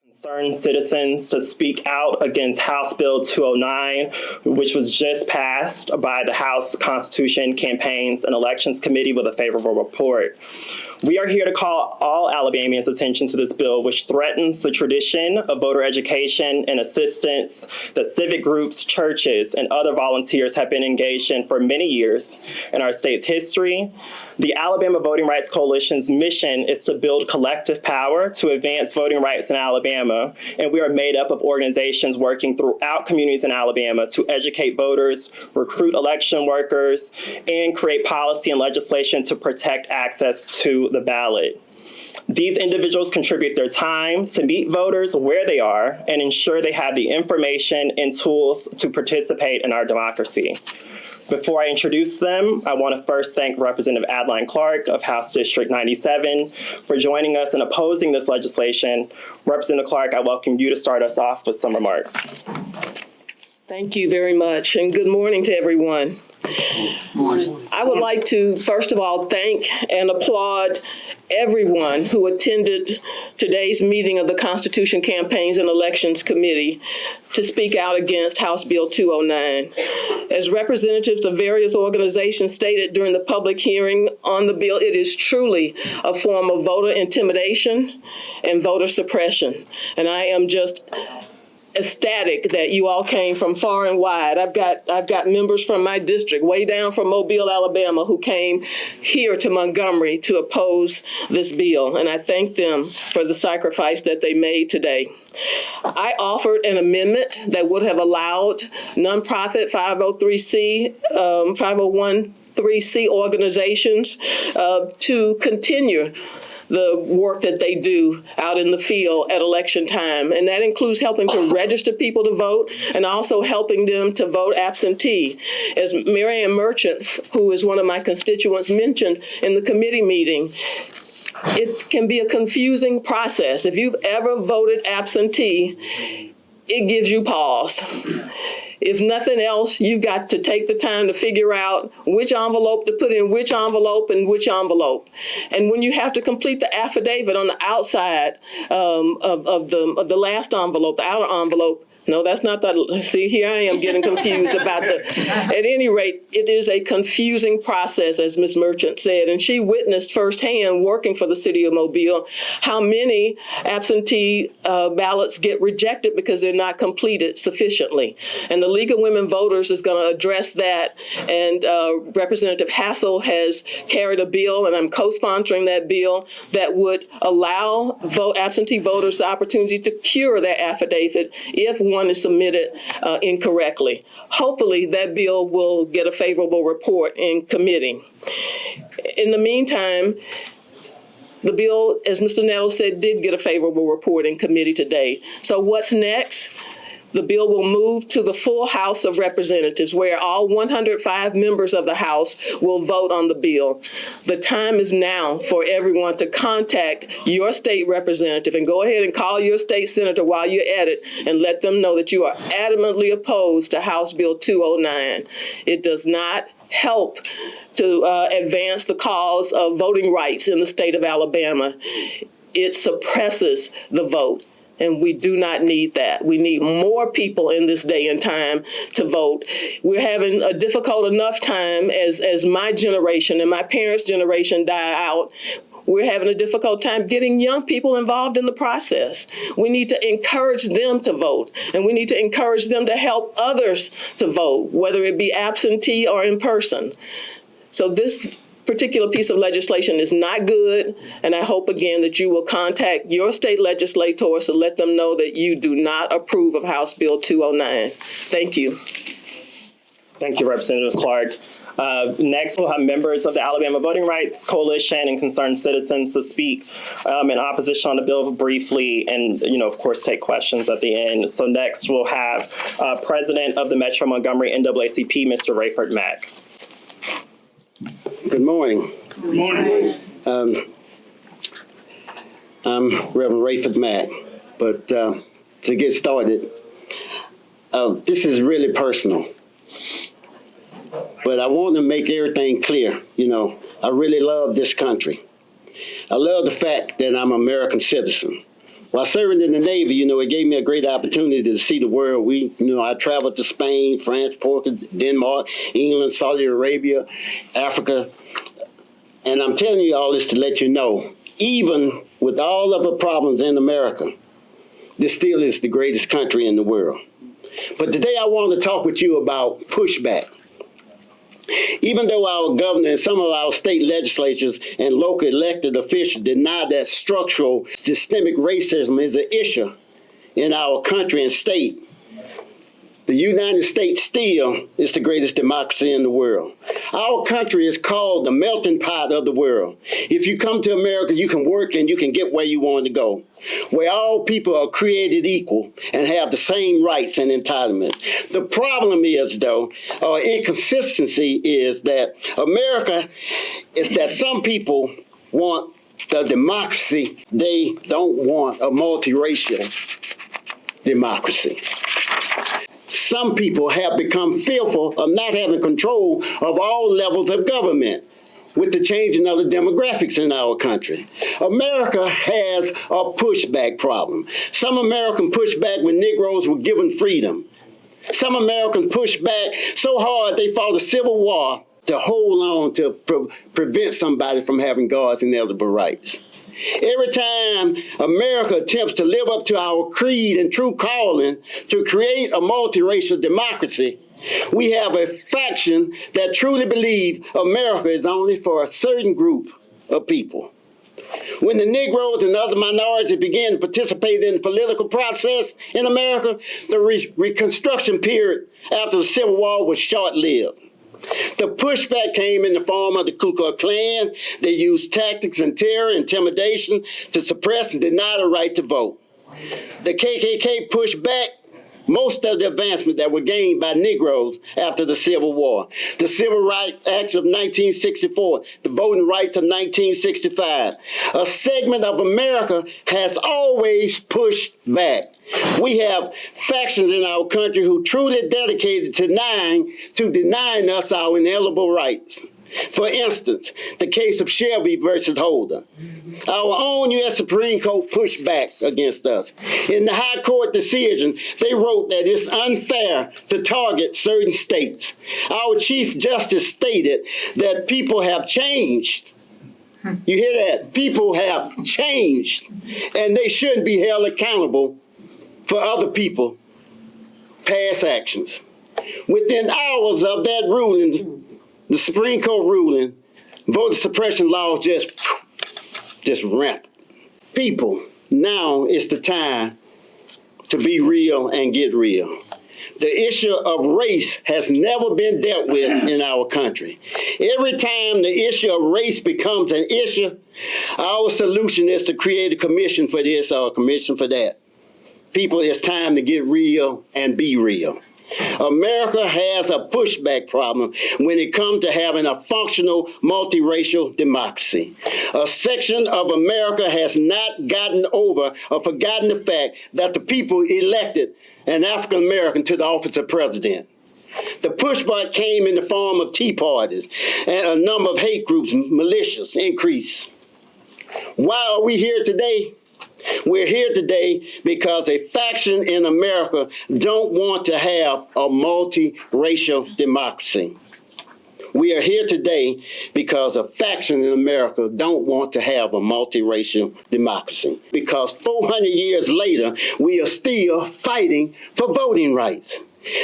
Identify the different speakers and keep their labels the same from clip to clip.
Speaker 1: Concerned citizens to speak out against House Bill 209, which was just passed by the House Constitution, Campaigns, and Elections Committee with a favorable report. We are here to call all Alabamians' attention to this bill, which threatens the tradition of voter education and assistance that civic groups, churches, and other volunteers have been engaged in for many years in our state's history. The Alabama Voting Rights Coalition's mission is to build collective power to advance voting rights in Alabama, and we are made up of organizations working throughout communities in Alabama to educate voters, recruit election workers, and create policy and legislation to protect access to the ballot. These individuals contribute their time to meet voters where they are and ensure they have the information and tools to participate in our democracy. Before I introduce them, I want to first thank Representative Adeline Clark of House District 97 for joining us and opposing this legislation. Representative Clark, I welcome you to start us off with some remarks.
Speaker 2: Thank you very much, and good morning to everyone. Morning. I would like to, first of all, thank and applaud everyone who attended today's meeting of the Constitution, Campaigns, and Elections Committee to speak out against House Bill 209. As representatives of various organizations stated during the public hearing on the bill, it is truly a form of voter intimidation and voter suppression. And I am just ecstatic that you all came from far and wide. I've got members from my district, way down from Mobile, Alabama, who came here to Montgomery to oppose this bill, and I thank them for the sacrifice that they made today. I offered an amendment that would have allowed nonprofit 501(c) organizations to continue the work that they do out in the field at election time. And that includes helping to register people to vote and also helping them to vote absentee. As Mary Ann Merchant, who is one of my constituents, mentioned in the committee meeting, it can be a confusing process. If you've ever voted absentee, it gives you pause. If nothing else, you've got to take the time to figure out which envelope to put in which envelope and which envelope. And when you have to complete the affidavit on the outside of the last envelope, the outer envelope, no, that's not that. See, here I am getting confused about at any rate, it is a confusing process, as Ms. Merchant said, and she witnessed firsthand working for the city of Mobile how many absentee ballots get rejected because they're not completed sufficiently. And the League of Women Voters is going to address that, and Representative Hassel has carried a bill, and I'm co-sponsoring that bill, that would allow absentee voters the opportunity to cure their affidavit if one is submitted incorrectly. Hopefully that bill will get a favorable report in committee. In the meantime, the bill, as Mr. Nettle said, did get a favorable report in committee today. So what's next? The bill will move to the full House of Representatives, where all 105 members of the House will vote on the bill. The time is now for everyone to contact your state representative and go ahead and call your state senator while you're at it and let them know that you are adamantly opposed to House Bill 209. It does not help to advance the cause of voting rights in the state of Alabama. It suppresses the vote. And we do not need that. We need more people in this day and time to vote. We're having a difficult enough time as my generation and my parents' generation die out. We're having a difficult time getting young people involved in the process. We need to encourage them to vote, and we need to encourage them to help others to vote, whether it be absentee or in person. So this particular piece of legislation is not good, and I hope again that you will contact your state legislators to let them know that you do not approve of House Bill 209. Thank you.
Speaker 1: Thank you, Representative Clark. Next, we'll have members of the Alabama Voting Rights Coalition and concerned citizens to speak in opposition on the bill briefly and, of course, take questions at the end. So next, we'll have President of the Metro Montgomery NAACP, Mr. Rayford Mack.
Speaker 3: Good morning.
Speaker 4: Good morning.
Speaker 3: I'm Reverend Rayford Mack, but to get started, this is really personal, but I want to make everything clear. I really love this country. I love the fact that I'm an American citizen, While serving in the Navy, it gave me a great opportunity to see the world. I traveled to Spain, France, Portugal, Denmark, England, Saudi Arabia, Africa. And I'm telling you all this to let you know, even with all of the problems in America, this still is the greatest country in the world. But today I want to talk with you about pushback. Even though our governor and some of our state legislatures and local elected officials deny that structural systemic racism is an issue in our country and state, the United States still is the greatest democracy in the world. Our country is called the melting pot of the world. If you come to America, you can work and you can get where you want to go, where all people are created equal and have the same rights and entitlements. The problem is, though, or inconsistency is that America is that some people want the democracy. They don't want a multiracial democracy. Some people have become fearful of not having control of all levels of government with the changing of the demographics in our country. America has a pushback problem. Some Americans pushed back when Negroes were given freedom. Some Americans pushed back so hard they fought a civil war to hold on to prevent somebody from having God's inalienable rights. Every time America attempts to live up to our creed and true calling to create a multiracial democracy, we have a faction that truly believe America is only for a certain group of people. When the Negroes and other minorities began to participate in the political process in America, the Reconstruction period after the Civil War was short-lived. The pushback came in the form of the Ku Klux Klan. They used tactics and terror, intimidation to suppress and deny the right to vote. The KKK pushed back most of the advancements that were gained by Negroes after the Civil War. The Civil Rights Acts of 1964, the Voting Rights of 1965. A segment of America has always pushed back. We have factions in our country who truly dedicated to denying us our inalienable rights. For instance, the case of Shelby versus Holder. Our own U.S. Supreme Court pushed back against us. In the High Court decision, they wrote that it's unfair to target certain states. Our Chief Justice stated that people have changed. You hear that? People have changed, and they shouldn't be held accountable for other people, past actions. Within hours of that ruling, the Supreme Court ruling, voter suppression laws just rampant. People, now is the time to be real and get real. The issue of race has never been dealt with in our country. Every time the issue of race becomes an issue, our solution is to create a commission for this or a commission for that. People, it's time to get real and be real. America has a pushback problem when it comes to having a functional multiracial democracy. A section of America has not gotten over or forgotten the fact that the people elected an African American to the office of president. The pushback came in the form of tea parties and a number of hate groups and militias increased. Why are we here today? We're here today because a faction in America don't want to have a multiracial democracy. We are here today because a faction in America don't want to have a multiracial democracy. Because 400 years later, we are still fighting for voting rights.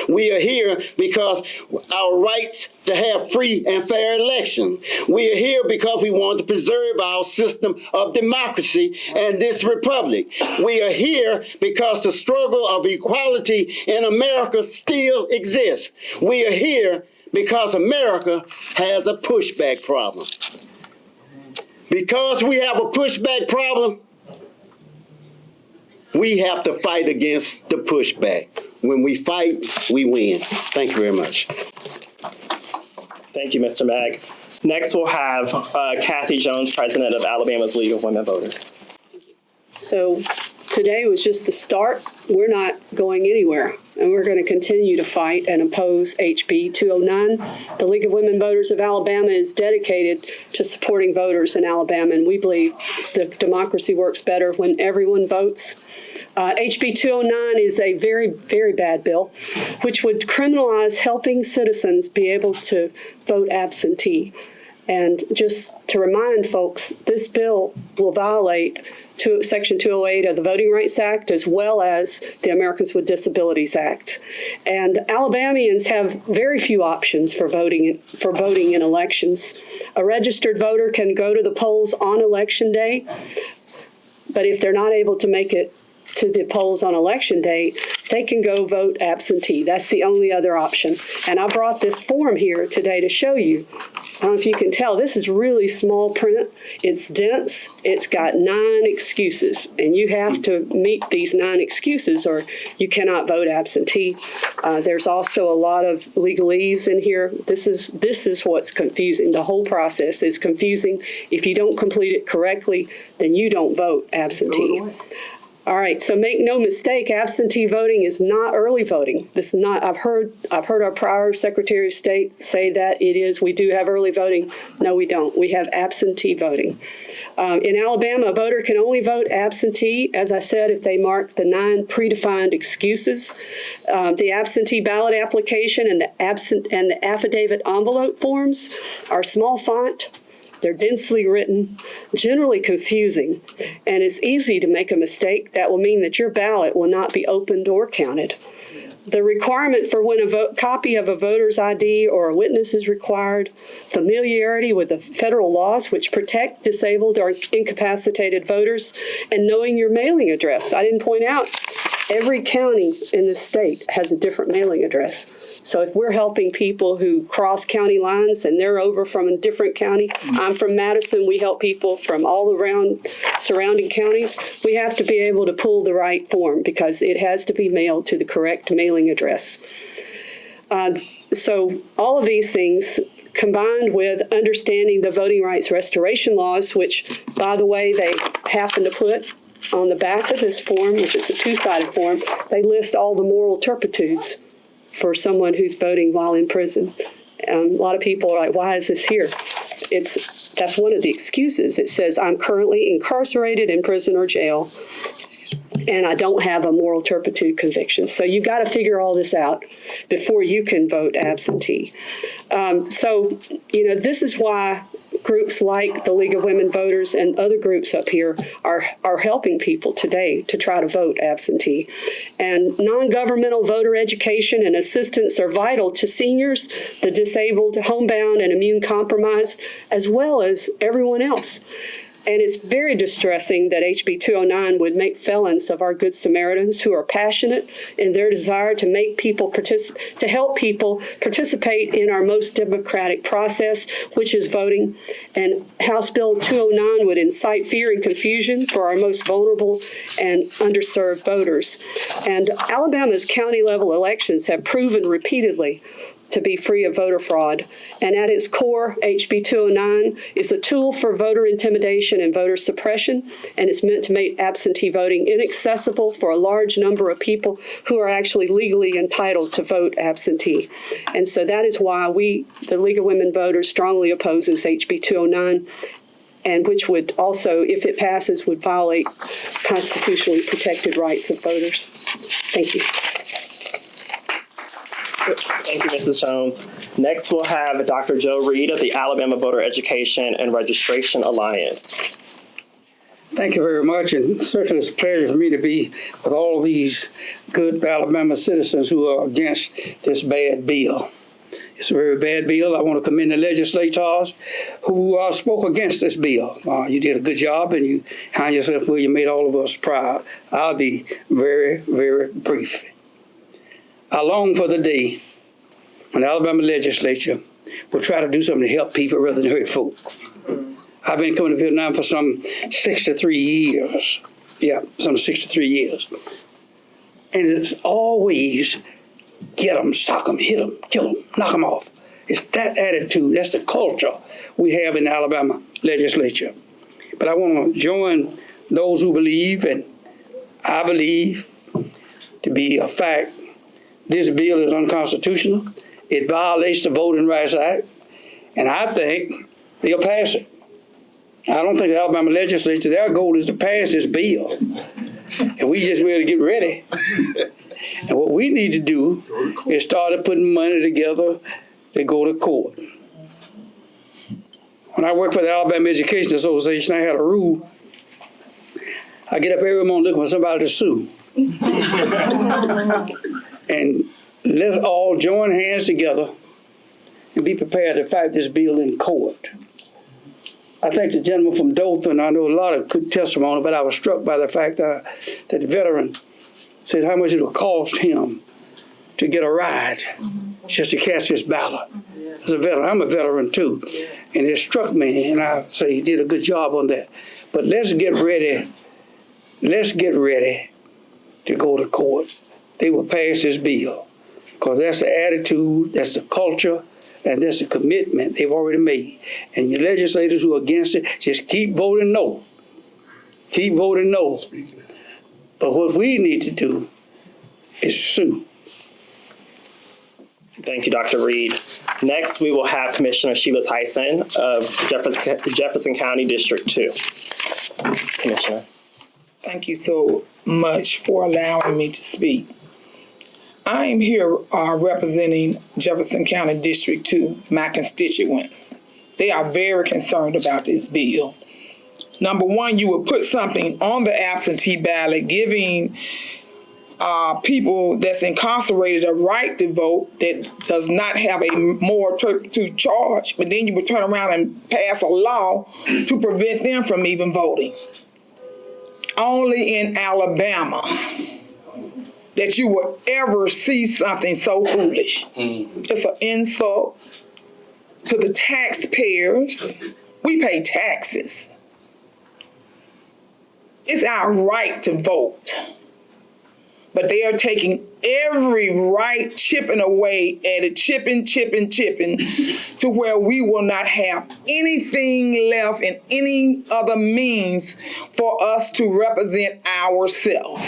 Speaker 3: We are here because our rights to have free and fair elections. We are here because we want to preserve our system of democracy and this republic. We are here because the struggle of equality in America still exists. We are here because America has a pushback problem. Because we have a pushback problem, we have to fight against the pushback. When we fight, we win. Thank you very much.
Speaker 1: Thank you, Mr. Mack. Next, we'll have Kathy Jones, president of Alabama's League of Women Voters.
Speaker 2: So
Speaker 4: today was just the start. We're not going anywhere, and we're going to continue to fight and oppose HB 209. The League of Women Voters of Alabama is dedicated to supporting voters in Alabama, and we believe that democracy works better when everyone votes. HB 209 is a very, very bad bill, which would criminalize helping citizens be able to vote absentee. And just to remind folks, this bill will violate Section 208 of the Voting Rights Act, as well as the Americans with Disabilities Act. And Alabamians have very few options for voting in elections. A registered voter can go to the polls on Election Day, but if they're not able to make it to the polls on Election Day, they can go vote absentee. That's the only other option. And I brought this form here today to show you. I don't know if you can tell, this is really small print. It's dense. It's got 9 excuses, and you have to meet these 9 excuses or you cannot vote absentee. There's also a lot of legalese in here. This is what's confusing. The whole process is confusing. If you don't complete it correctly, then you don't vote absentee. All right, so make no mistake, absentee voting is not early voting. This is not. I've heard our prior Secretary of State say that it is. We do have early voting. No, we don't. We have absentee voting. In Alabama, a voter can only vote absentee, as I said, if they mark the 9 predefined excuses. The absentee ballot application and the affidavit envelope forms are small font. They're densely written, generally confusing, and it's easy to make a mistake. That will mean that your ballot will not be opened or counted. The requirement for when a copy of a voter's ID or a witness is required, familiarity with the federal laws which protect disabled or incapacitated voters, and knowing your mailing address. I didn't point out, every county in the state has a different mailing address. So if we're helping people who cross county lines and they're over from a different county, I'm from Madison, we help people from all around surrounding counties, we have to be able to pull the right form because it has to be mailed to the correct mailing address. So all of these things combined with understanding the voting rights restoration laws, which, by the way, they happen to put on the back of this form, which is a 2-sided form, they list all the moral turpitudes for someone who's voting while in prison. A lot of people are like, why is this here? That's one of the excuses. It says, I'm currently incarcerated in prison or jail, and I don't have a moral turpitude conviction. So you've got to figure all this out before you can vote absentee. So, this is why groups like the League of Women Voters and other groups up here are helping people today to try to vote absentee. And non-governmental voter education and assistance are vital to seniors, the disabled, homebound, and immune compromised, as well as everyone else. And it's very distressing that HB 209 would make felons of our Good Samaritans who are passionate in their desire to make people to help people participate in our most democratic process, which is voting. And House Bill 209 would incite fear and confusion for our most vulnerable and underserved voters. And Alabama's county level elections have proven repeatedly to be free of voter fraud. And at its core, HB 209 is a tool for voter intimidation and voter suppression, and it's meant to make absentee voting inaccessible for a large number of people who are actually legally entitled to vote absentee. And so that is why the League of Women Voters, strongly opposes HB 209, and which would also, if it passes, would violate constitutionally protected rights of voters. Thank you.
Speaker 1: Thank you, Mrs. Jones. Next, we'll have Dr. Joe Reed of the Alabama Voter Education and Registration Alliance.
Speaker 5: Thank you very much, and certainly it's a pleasure for me to be with all these good Alabama citizens who are against this bad bill. It's a very bad bill. I want to commend the legislators who spoke against this bill. You did a good job, and you hang yourself where you made all of us proud. I'll be very, very brief. I long for the day when the Alabama legislature will try to do something to help people rather than hurt folk. I've been coming to Vietnam for some 63 years. Yeah, some 63 years. And it's always get them, sock them, hit them, kill them, knock them off. It's that attitude, that's the culture we have in the Alabama legislature. But I want to join those who believe, and I believe to be a fact, this bill is unconstitutional. It violates the Voting Rights Act, and I think they'll pass it. I don't think the Alabama legislature, their goal is to pass this bill. And we just ready to get ready. And what we need to do is start putting money together to go to court. When I worked for the Alabama Education Association, I had a rule. I get up every morning looking for somebody to sue. And let's all join hands together and be prepared to fight this bill in court. I think the gentleman from Dothan, I know a lot of good testimony, but I was struck by the fact that the veteran said how much it would cost him to get a ride just to cast his ballot. As a veteran, I'm a veteran too, and it struck me, and I say he did a good job on that. But let's get ready. Let's get ready to go to court. They will pass this bill because that's the attitude, that's the culture, and that's the commitment they've already made. And your legislators who are against it, just keep voting no. Keep voting no. But what we need to do is sue.
Speaker 1: Thank you, Dr. Reed. Next, we will have Commissioner Sheila Tyson of Jefferson County District 2. Commissioner.
Speaker 6: Thank you so much for allowing me to speak. I am here representing Jefferson County District 2, my constituents. They are very concerned about this bill. Number one, you would put something on the absentee ballot giving people that's incarcerated a right to vote that does not have a moral turpitude charge, but then you would turn around and pass a law to prevent them from even voting. Only in Alabama that you will ever see something so foolish. It's an insult to the taxpayers. We pay taxes. It's our right to vote. But they are taking every right, chipping away at it, chipping, to where we will not have anything left in any other means for us to represent ourselves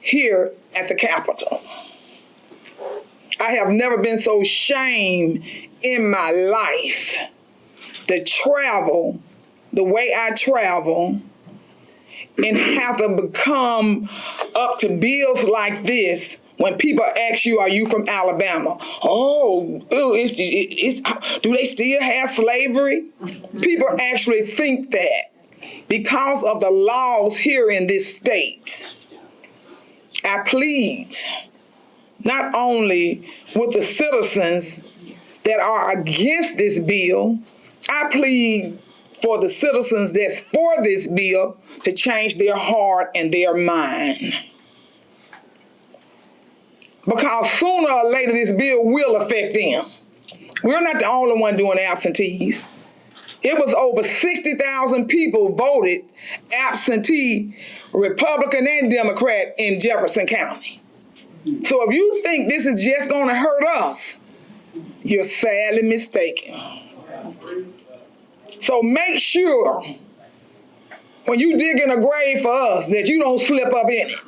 Speaker 6: here at the Capitol. I have never been so shamed in my life to travel the way I travel and have to become up to bills like this when people ask you, are you from Alabama? Do they still have slavery? People actually think that because of the laws here in this state. I plead not only with the citizens that are against this bill, I plead for the citizens that's for this bill to change their heart and their mind. Because sooner or later this bill will affect them. We're not the only one doing absentees. It was over 60,000 people voted absentee, Republican and Democrat in Jefferson County. So if you think this is just going to hurt us, you're sadly mistaken. So make sure when you dig in a grave for us that you don't slip up in it.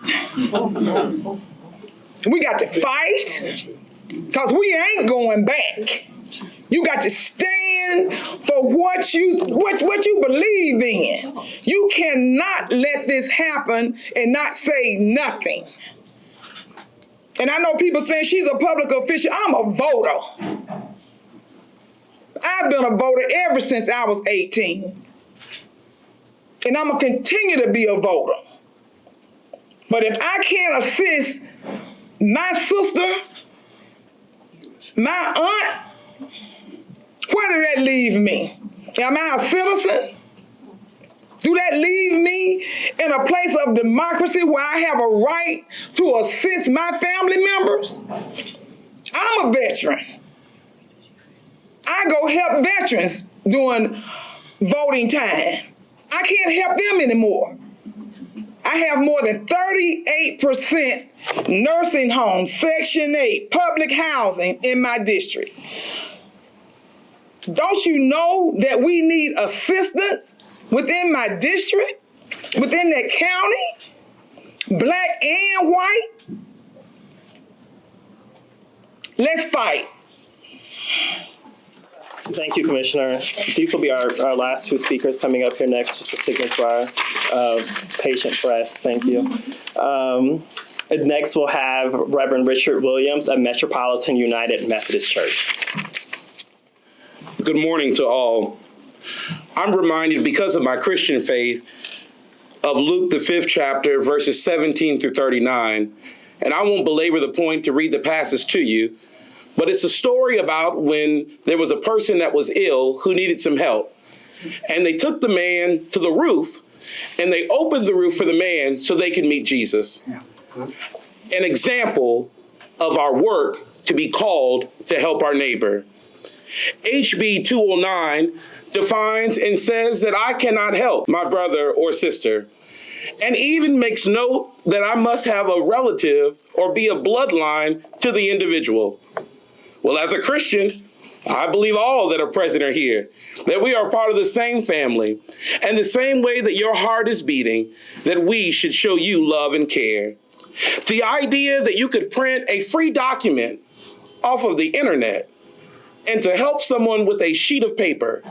Speaker 6: We got to fight because we ain't going back. You got to stand for what you believe in. You cannot let this happen and not say nothing. And I know people saying she's a public official. I'm a voter. I've been a voter ever since I was 18. And I'm going to continue to be a voter. But if I can't assist my sister, my aunt, where did that leave me? Am I a citizen? Do that leave me in a place of democracy where I have a right to assist my family members? I'm a veteran. I go help veterans during voting time. I can't help them anymore. I have more than 38% nursing homes, Section 8, public housing in my district. Don't you know that we need assistance within my district, within that county? black and white. Let's fight.
Speaker 1: Thank you, Commissioner. These will be our last two speakers coming up here next, just to signify patient rest. Thank you. And next, we'll have Reverend Richard Williams of Metropolitan United Methodist Church.
Speaker 7: Good morning to all. I'm reminded, because of my Christian faith, of Luke, the 5th chapter, verses 17 through 39. And I won't belabor the point to read the passage to you, but it's a story about when there was a person that was ill who needed some help. And they took the man to the roof, and they opened the roof for the man so they could meet Jesus. An example of our work to be called to help our neighbor. HB209 defines and says that I cannot help my brother or sister, and even makes note that I must have a relative or be a bloodline to the individual. Well, as a Christian, I believe all that are present are here, that we are part of the same family, and the same way that your heart is beating, that we should show you love and care. The idea that you could print a free document off of the internet and to help someone with a sheet of paper,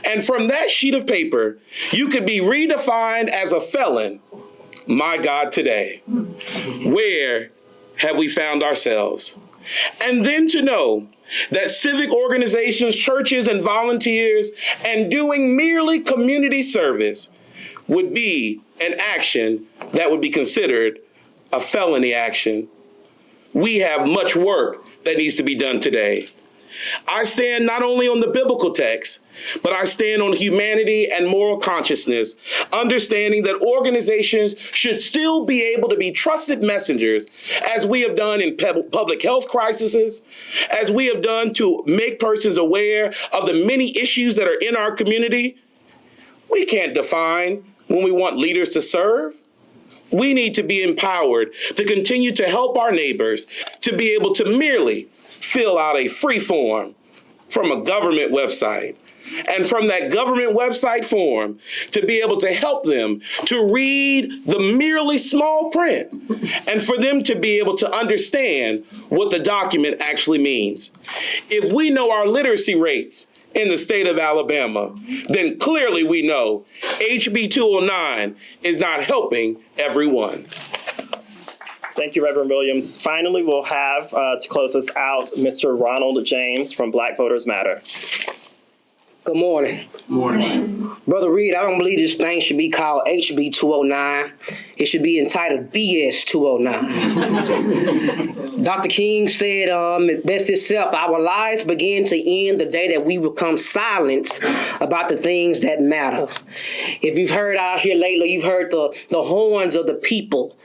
Speaker 7: and from that sheet of paper, you could be redefined as a felon. My God, today, where have we found ourselves? And then to know that civic organizations, churches, and volunteers, and doing merely community service would be an action that would be considered a felony action. We have much work that needs to be done today. I stand not only on the biblical text, but I stand on humanity and moral consciousness, understanding that organizations should still be able to be trusted messengers, as we have done in public health crises, as we have done to make persons aware of the many issues that are in our community. We can't define when we want leaders to serve. We need to be empowered to continue to help our neighbors, to be able to merely fill out a free form from a government website. And from that government website form, to be able to help them to read the merely small print, and for them to be able to understand what the document actually means. If we know our literacy rates in the state of Alabama, then clearly we know HB 209 is not helping everyone.
Speaker 1: Thank you, Reverend Williams. Finally, we'll have, to close us out, Mr. Ronald James from Black Voters Matter.
Speaker 8: Good morning. Morning. Brother Reed, I don't believe this thing should be called HB 209. It should be entitled BS 209. Dr. King said, best itself, our lives begin to end the day that we become silent about the things that matter. If you've heard out here lately, you've heard the horns of the people,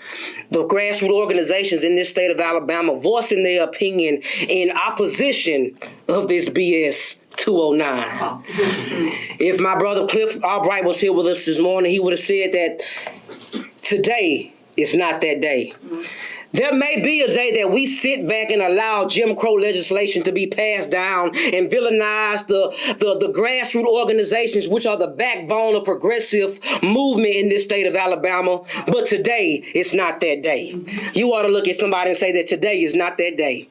Speaker 8: the grassroots organizations in this state of Alabama voicing their opinion in opposition of this BS 209. If my brother Cliff Albright was here with us this morning, he would have said that today is not that day. There may be a day that we sit back and allow Jim Crow legislation to be passed down and villainize the grassroots organizations, which are the backbone of progressive movement in this state of Alabama. But today, it's not that day. You ought to look at somebody and say that today is not that day.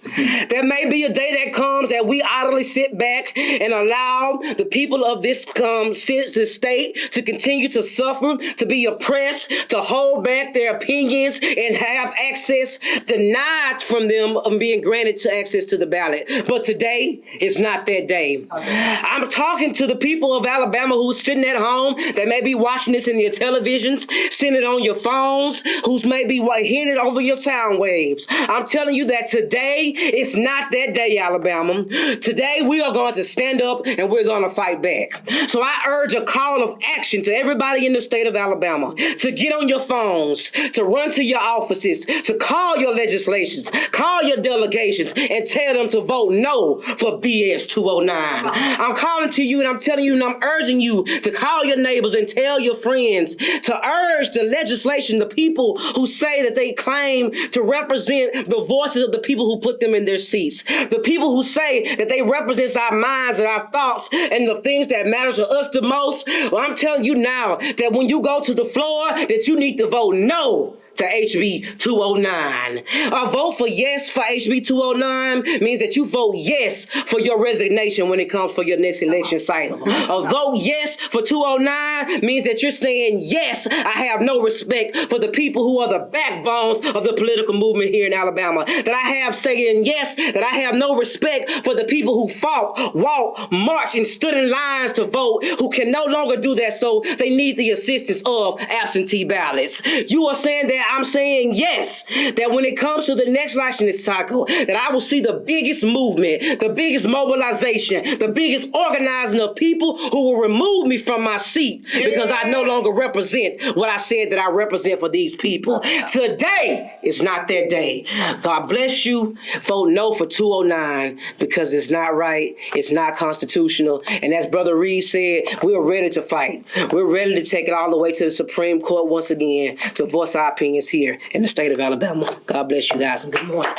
Speaker 8: There may be a day that comes that we idly sit back and allow the people of this state to continue to suffer, to be oppressed, to hold back their opinions and have access denied from them being granted to access to the ballot. But today is not that day. I'm talking to the people of Alabama who's sitting at home, that may be watching this in your televisions, seeing it on your phones, who's maybe hearing it over your sound waves. I'm telling you that today is not that day, Alabama. Today we are going to stand up and we're going to fight back. So I urge a call of action to everybody in the state of Alabama to get on your phones, to run to your offices, to call your legislations, call your delegations, and tell them to vote no for BS 209. I'm calling to you and I'm telling you and I'm urging you to call your neighbors and tell your friends to urge the legislation, the people who say that they claim to represent the voices of the people who put them in their seats, the people who say that they represent our minds and our thoughts and the things that matter to us the most. Well, I'm telling you now that when you go to the floor, that you need to vote no to HB 209. A vote for yes for HB 209 means that you vote yes for your resignation when it comes for your next election cycle. A vote yes for 209 means that you're saying yes, I have no respect for the people who are the backbones of the political movement here in Alabama. That I have saying yes, that I have no respect for the people who fought, walked, marched, and stood in lines to vote, who can no longer do that, so they need the assistance of absentee ballots. You are saying that I'm saying yes, that when it comes to the next election cycle, that I will see the biggest movement, the biggest mobilization, the biggest organizing of people who will remove me from my seat because I no longer represent what I said that I represent for these people. Today is not that day. God bless you. Vote no for 209 because it's not right. It's not constitutional. And as Brother Reed said, we're ready to fight. We're ready to take it all the way to the Supreme Court once again to voice our opinions here in the state of Alabama. God bless you guys and good morning.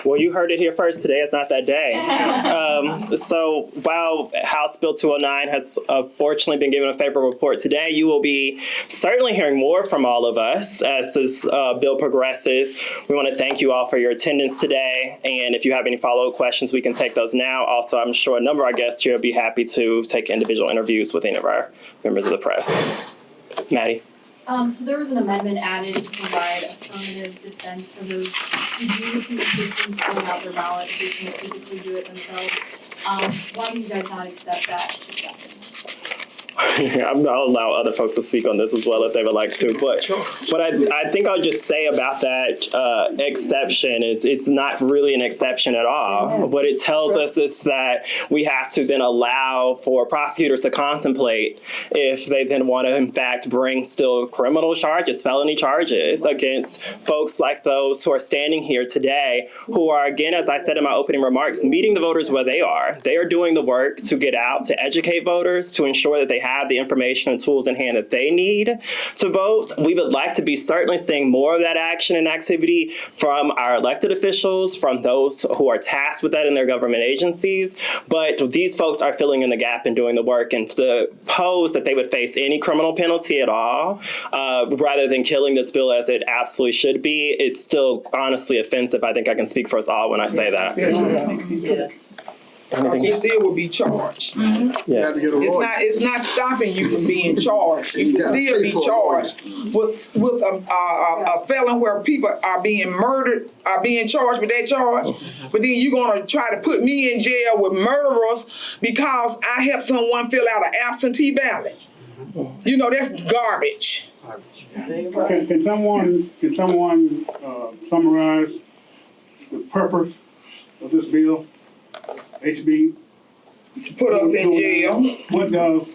Speaker 1: Well, you heard it here first. Today is not that day. So while House Bill 209 has fortunately been given a favorable report today, you will be certainly hearing more from all of us as this bill progresses. We want to thank you all for your attendance today. And if you have any follow-up questions, we can take those now. Also, I'm sure a number of our guests here will be happy to take individual interviews with any of our members of the press. Maddie.
Speaker 9: So there was an amendment added to provide affirmative defense for those who do receive assistance filling out their ballot, who can physically do it themselves. Why do you guys not accept that suggestion?
Speaker 1: I'll allow other folks to speak on this as well if they would like to. But what I think I'll just say about that exception is it's not really an exception at all. What it tells us is that we have to then allow for prosecutors to contemplate if they then want to, in fact, bring still criminal charges, felony charges against folks like those who are standing here today, who are, again, as I said in my opening remarks, meeting the voters where they are. They are doing the work to get out, to educate voters, to ensure that they have the information and tools in hand that they need to vote. We would like to be certainly seeing more of that action and activity from our elected officials, from those who are tasked with that in their government agencies. But these folks are filling in the gap and doing the work, and to pose that they would face any criminal penalty at all, rather than killing this bill as it absolutely should be, is still honestly offensive. I think I can speak for us all when I say that.
Speaker 6: Yes. You still will be charged.
Speaker 1: Yes.
Speaker 6: It's not stopping you from being charged. You can still be charged with a felon where people are being murdered, are being charged with that charge. But then you're gonna try to put me in jail with murderers because I helped someone fill out an absentee ballot. You know, that's garbage.
Speaker 10: Can someone summarize the purpose of this bill? HB.
Speaker 6: Put us in jail.
Speaker 10: What does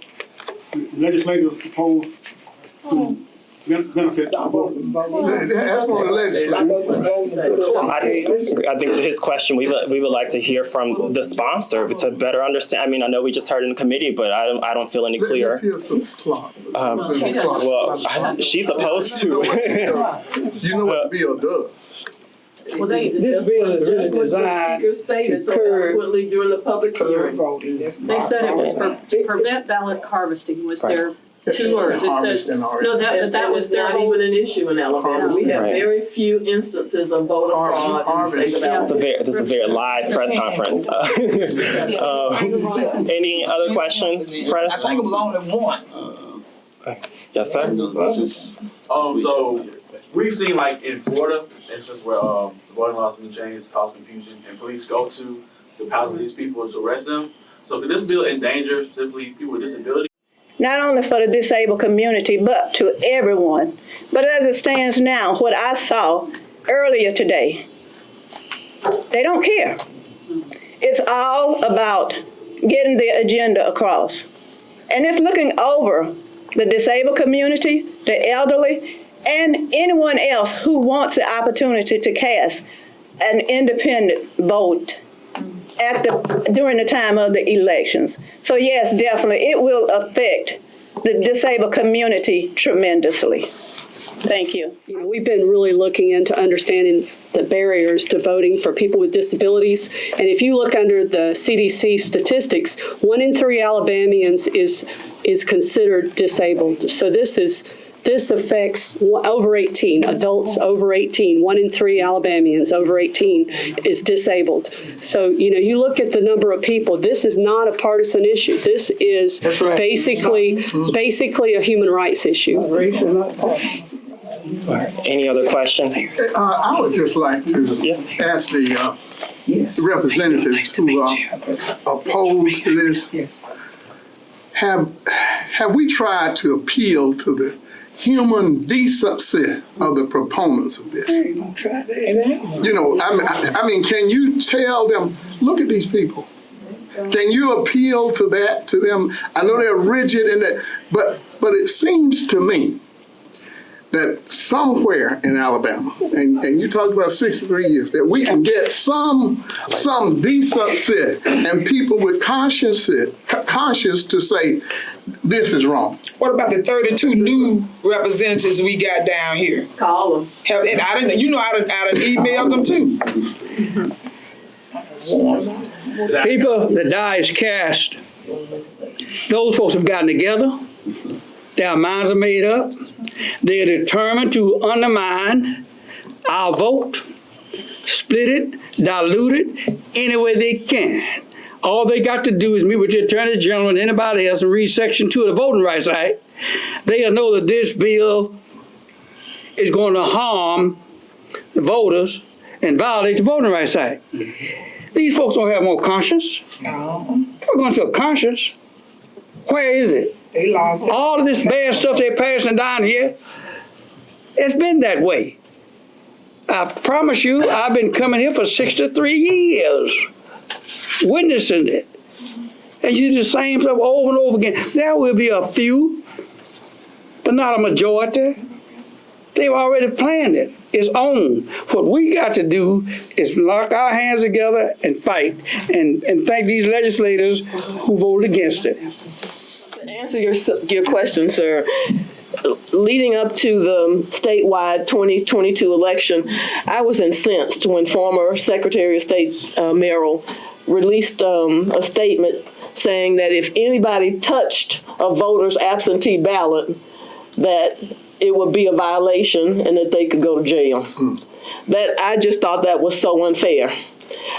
Speaker 10: legislators propose to benefit the vote?
Speaker 11: That's for the legislature.
Speaker 1: I think to his question, we would like to hear from the sponsor to better understand. I mean, I know we just heard in the committee, but I don't feel any clear.
Speaker 11: Let's hear some Clark.
Speaker 1: Well, she's supposed to.
Speaker 11: You know what the bill does.
Speaker 2: Well, this
Speaker 5: bill is really designed
Speaker 2: the speaker stated so eloquently during the public hearing.
Speaker 12: They said it was to prevent ballot harvesting was their two words. It says, no, that was their
Speaker 2: not even an issue in Alabama. We have very few instances of voter fraud in the state of Alabama.
Speaker 1: This is a very live press conference. Any other questions, press?
Speaker 6: I think it was only one.
Speaker 1: Yes, sir.
Speaker 13: So we've seen, like in Florida, instance where the voting laws have been changed, cause confusion, and police go to the houses of these people to arrest them. So could this bill endanger specifically people with disabilities?
Speaker 14: Not only for the disabled community, but to everyone. But as it stands now, what I saw earlier today, they don't care. It's all about getting the agenda across. And it's looking over the disabled community, the elderly, and anyone else who wants the opportunity to cast an independent vote during the time of the elections. So yes, definitely, it will affect the disabled community tremendously. Thank you.
Speaker 4: You know, we've been really looking into understanding the barriers to voting for people with disabilities. And if you look under the CDC statistics, 1 in 3 Alabamians is considered disabled. So this is This affects over 18, adults over 18. 1 in 3 Alabamians over 18 is disabled. So, you look at the number of people, this is not a partisan issue. This is basically a human rights issue.
Speaker 1: Any other questions?
Speaker 11: I would just like to ask the representatives who are opposed to this, have we tried to appeal to the human decency of the proponents of this?
Speaker 5: I
Speaker 11: mean, can you tell them, look at these people? Can you appeal to them? I know they're rigid in that, but it seems to me that somewhere in Alabama, and you talked about 63 years, that we can get some decency and people with conscience to say, this is wrong.
Speaker 6: What about the 32 new representatives we got down here?
Speaker 2: Call them.
Speaker 6: I done emailed them too.
Speaker 5: People, the die is cast. Those folks have gotten together. Their minds are made up. They're determined to undermine our vote, split it, dilute it any way they can. All they got to do is meet with the Attorney General and anybody else and read Section 2 of the Voting Rights Act. They'll know that this bill is going to harm the voters and violate the Voting Rights Act. These folks don't have more conscience.
Speaker 6: No.
Speaker 5: We're going to have conscience. Where is it?
Speaker 6: They lost it.
Speaker 5: All of this bad stuff they're passing down here, it's been that way. I promise you, I've been coming here for 63 years, witnessing it. And you do the same stuff over and over again. There will be a few, but not a majority. They've already planned it. It's on. What we got to do is lock our hands together and fight and thank these legislators who voted against it.
Speaker 2: To answer your question, sir, leading up to the statewide 2022 election, I was incensed when former Secretary of State Merrill released a statement saying that if anybody touched a voter's absentee ballot, that it would be a violation and that they could go to jail. That I just thought that was so unfair.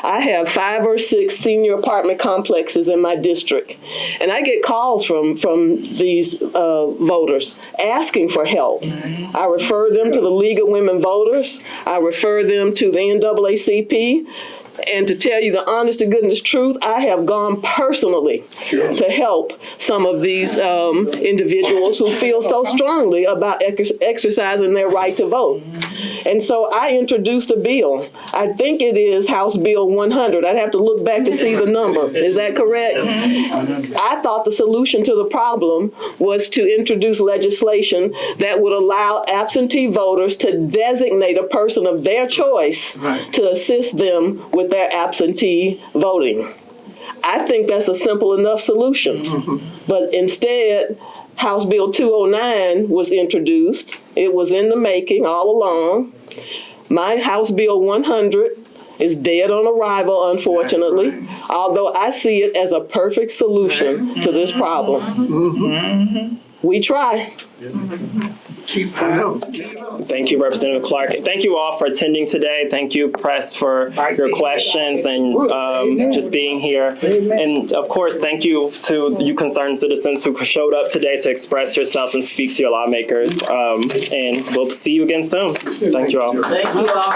Speaker 2: I have 5 or 6 senior apartment complexes in my district, and I get calls from these voters asking for help. I refer them to the League of Women Voters. I refer them to the NAACP. And to tell you the honest to goodness truth, I have gone personally to help some of these individuals who feel so strongly about exercising their right to vote. And so I introduced a bill. I think it is House Bill 100. I'd have to look back to see the number. Is that correct? I thought the solution to the problem was to introduce legislation that would allow absentee voters to designate a person of their choice to assist them with their absentee voting. I think that's a simple enough solution. But instead, House Bill 209 was introduced. It was in the making all along. My House Bill 100 is dead on arrival, unfortunately, although I see it as a perfect solution to this problem. We try.
Speaker 1: Thank you, Representative Clark. Thank you all for attending today. Thank you, press, for your questions and just being here. And of course, thank you to you concerned citizens who showed up today to express yourselves and speak to your lawmakers. And we'll see you again soon. Thank you all.
Speaker 2: Thank you all.